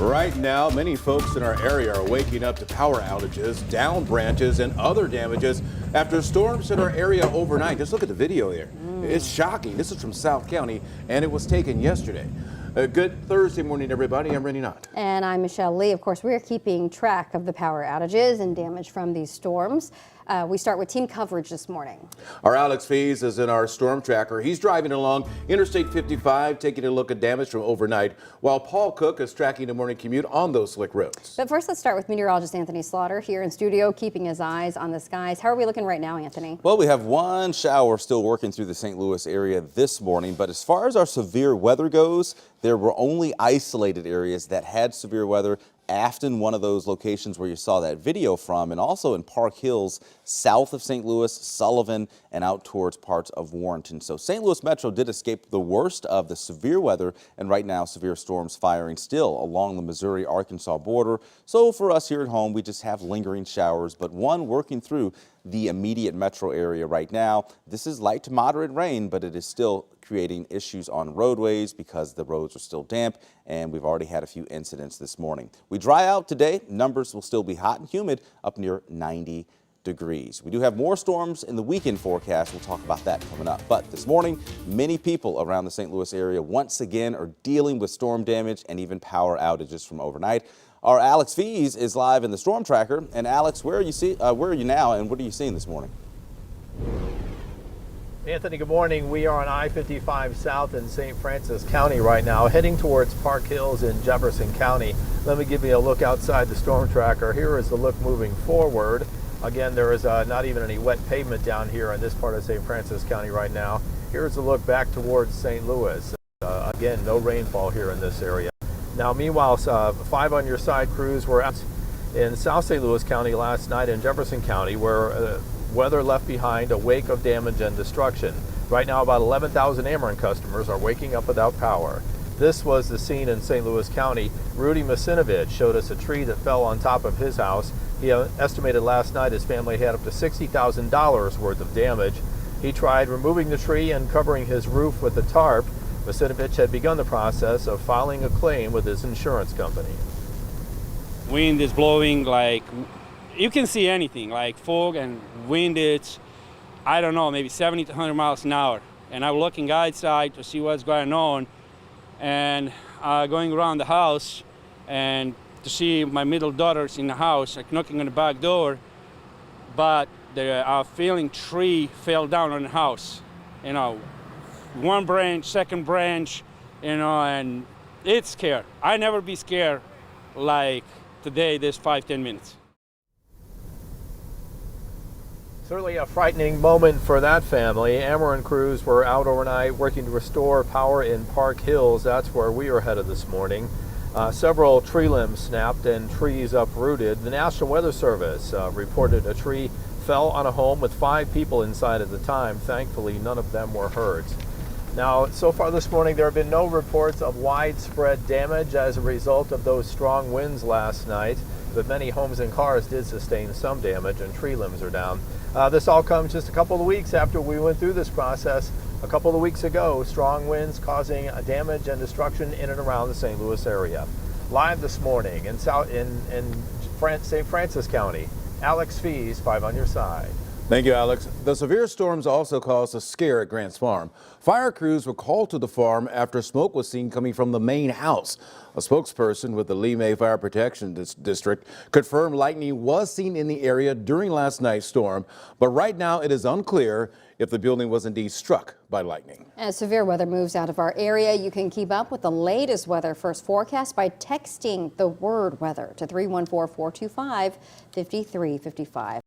Right now, many folks in our area are waking up to power outages, down branches, and other damages after storms hit our area overnight. Just look at the video here. It's shocking. This is from South County, and it was taken yesterday. Good Thursday morning, everybody. I'm Randy Knott. And I'm Michelle Lee. Of course, we're keeping track of the power outages and damage from these storms. We start with team coverage this morning. Our Alex Fees is in our storm tracker. He's driving along Interstate 55, taking a look at damage from overnight, while Paul Cook is tracking the morning commute on those slick roads. But first, let's start with meteorologist Anthony Slaughter here in studio, keeping his eyes on the skies. How are we looking right now, Anthony? Well, we have one shower still working through the St. Louis area this morning, but as far as our severe weather goes, there were only isolated areas that had severe weather. Afton, one of those locations where you saw that video from, and also in Park Hills, south of St. Louis, Sullivan, and out towards parts of Warrenton. So St. Louis Metro did escape the worst of the severe weather, and right now severe storms firing still along the Missouri-Arkansas border. So for us here at home, we just have lingering showers, but one working through the immediate metro area right now. This is light to moderate rain, but it is still creating issues on roadways because the roads are still damp, and we've already had a few incidents this morning. We dry out today. Numbers will still be hot and humid, up near 90 degrees. We do have more storms in the weekend forecast. We'll talk about that coming up. But this morning, many people around the St. Louis area once again are dealing with storm damage and even power outages from overnight. Our Alex Fees is live in the storm tracker. And Alex, where are you now, and what are you seeing this morning? Anthony, good morning. We are on I-55 South in St. Francis County right now, heading towards Park Hills in Jefferson County. Let me give you a look outside the storm tracker. Here is the look moving forward. Again, there is not even any wet pavement down here in this part of St. Francis County right now. Here's the look back towards St. Louis. Again, no rainfall here in this area. Now, meanwhile, 5 on your side crews were out in South St. Louis County last night in Jefferson County, where weather left behind a wake of damage and destruction. Right now, about 11,000 Ameren customers are waking up without power. This was the scene in St. Louis County. Rudy Masinovich showed us a tree that fell on top of his house. He estimated last night his family had up to $60,000 worth of damage. He tried removing the tree and covering his roof with a tarp. Masinovich had begun the process of filing a claim with his insurance company. Wind is blowing like, you can see anything, like fog and wind. It's, I don't know, maybe 70 to 100 miles an hour. And I'm looking outside to see what's going on, and going around the house and to see my middle daughter's in the house, like knocking on the back door, but the falling tree fell down on the house. You know, one branch, second branch, you know, and it's scared. I never be scared like today, this 5-10 minutes. Certainly a frightening moment for that family. Ameren crews were out overnight working to restore power in Park Hills. That's where we are headed this morning. Several tree limbs snapped and trees uprooted. The National Weather Service reported a tree fell on a home with 5 people inside at the time. Thankfully, none of them were hurt. Now, so far this morning, there have been no reports of widespread damage as a result of those strong winds last night, but many homes and cars did sustain some damage, and tree limbs are down. This all comes just a couple of weeks after we went through this process a couple of weeks ago. Strong winds causing damage and destruction in and around the St. Louis area. Live this morning in St. Francis County, Alex Fees, 5 on your side. Thank you, Alex. The severe storms also caused a scare at Grant's Farm. Fire crews were called to the farm after smoke was seen coming from the main house. A spokesperson with the Lee May Fire Protection District confirmed lightning was seen in the area during last night's storm, but right now it is unclear if the building was indeed struck by lightning. As severe weather moves out of our area, you can keep up with the latest weather first forecast by texting the word weather to 314-425-5355.